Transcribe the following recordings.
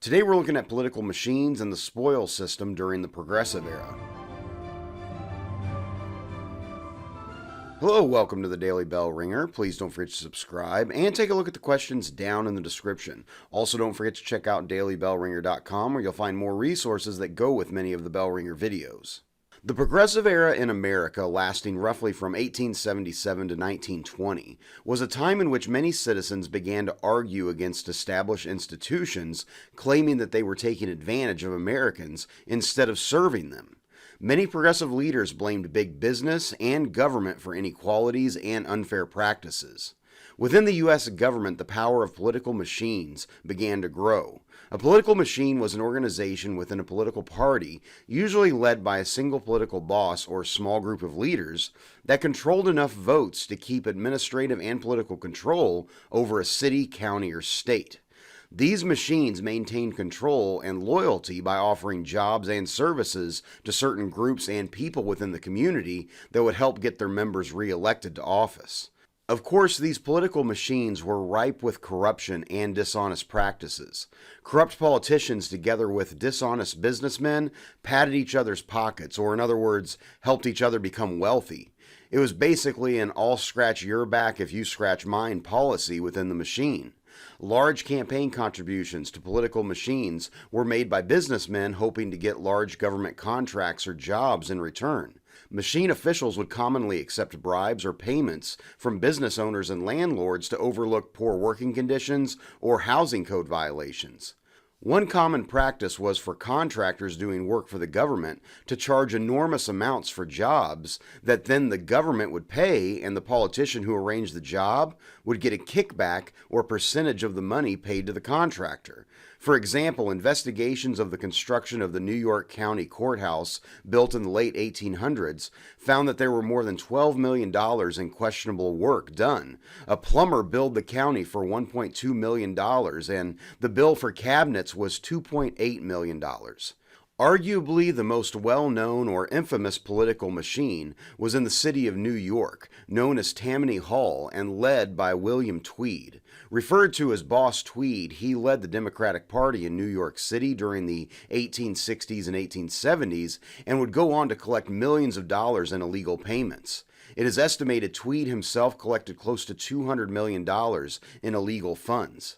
Today we're looking at political machines and the spoil system during the Progressive Era. Hello, welcome to the Daily Bellringer. Please don't forget to subscribe and take a look at the questions down in the description. Also, don't forget to check out dailybellringer.com where you'll find more resources that go with many of the Bellringer videos. The Progressive Era in America, lasting roughly from 1877 to 1920, was a time in which many citizens began to argue against established institutions, claiming that they were taking advantage of Americans instead of serving them. Many progressive leaders blamed big business and government for inequalities and unfair practices. Within the U.S. government, the power of political machines began to grow. A political machine was an organization within a political party, usually led by a single political boss or small group of leaders, that controlled enough votes to keep administrative and political control over a city, county, or state. These machines maintained control and loyalty by offering jobs and services to certain groups and people within the community that would help get their members reelected to office. Of course, these political machines were ripe with corruption and dishonest practices. Corrupt politicians, together with dishonest businessmen, padded each other's pockets, or in other words, helped each other become wealthy. It was basically an I'll scratch your back if you scratch mine policy within the machine. Large campaign contributions to political machines were made by businessmen hoping to get large government contracts or jobs in return. Machine officials would commonly accept bribes or payments from business owners and landlords to overlook poor working conditions or housing code violations. One common practice was for contractors doing work for the government to charge enormous amounts for jobs that then the government would pay, and the politician who arranged the job would get a kickback or percentage of the money paid to the contractor. For example, investigations of the construction of the New York County Courthouse, built in the late 1800s, found that there were more than $12 million in questionable work done. A plumber billed the county for $1.2 million, and the bill for cabinets was $2.8 million. Arguably the most well-known or infamous political machine was in the city of New York, known as Tammany Hall and led by William Tweed. Referred to as Boss Tweed, he led the Democratic Party in New York City during the 1860s and 1870s and would go on to collect millions of dollars in illegal payments. It is estimated Tweed himself collected close to $200 million in illegal funds.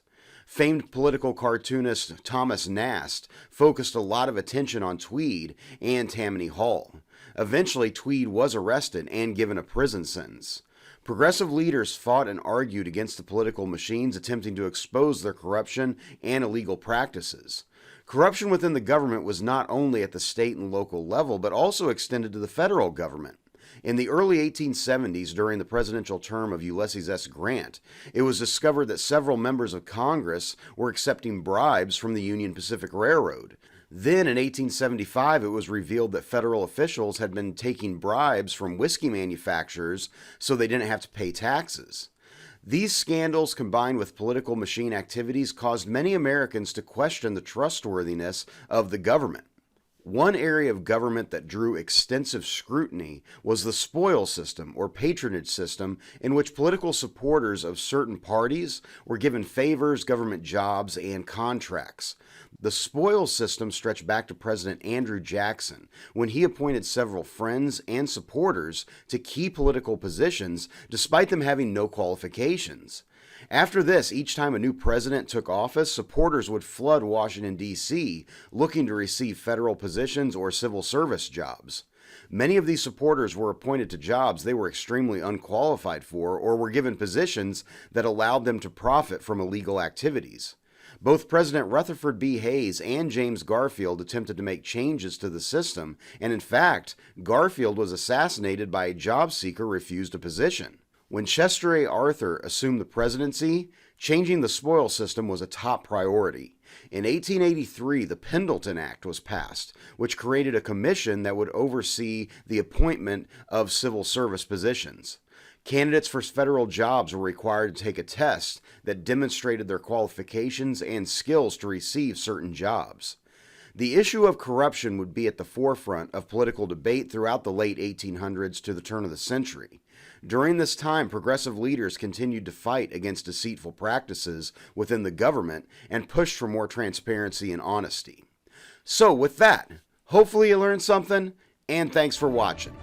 Famed political cartoonist Thomas Nast focused a lot of attention on Tweed and Tammany Hall. Eventually, Tweed was arrested and given a prison sentence. Progressive leaders fought and argued against the political machines, attempting to expose their corruption and illegal practices. Corruption within the government was not only at the state and local level, but also extended to the federal government. In the early 1870s, during the presidential term of Ulysses S. Grant, it was discovered that several members of Congress were accepting bribes from the Union Pacific Railroad. Then, in 1875, it was revealed that federal officials had been taking bribes from whiskey manufacturers so they didn't have to pay taxes. These scandals, combined with political machine activities, caused many Americans to question the trustworthiness of the government. One area of government that drew extensive scrutiny was the spoil system, or patronage system, in which political supporters of certain parties were given favors, government jobs, and contracts. The spoil system stretched back to President Andrew Jackson, when he appointed several friends and supporters to key political positions despite them having no qualifications. After this, each time a new president took office, supporters would flood Washington, D.C., looking to receive federal positions or civil service jobs. Many of these supporters were appointed to jobs they were extremely unqualified for, or were given positions that allowed them to profit from illegal activities. Both President Rutherford B. Hayes and James Garfield attempted to make changes to the system, and in fact, Garfield was assassinated by a job seeker who refused a position. When Chester A. Arthur assumed the presidency, changing the spoil system was a top priority. In 1883, the Pendleton Act was passed, which created a commission that would oversee the appointment of civil service positions. Candidates for federal jobs were required to take a test that demonstrated their qualifications and skills to receive certain jobs. The issue of corruption would be at the forefront of political debate throughout the late 1800s to the turn of the century. During this time, progressive leaders continued to fight against deceitful practices within the government and pushed for more transparency and honesty. So with that, hopefully you learned something, and thanks for watching.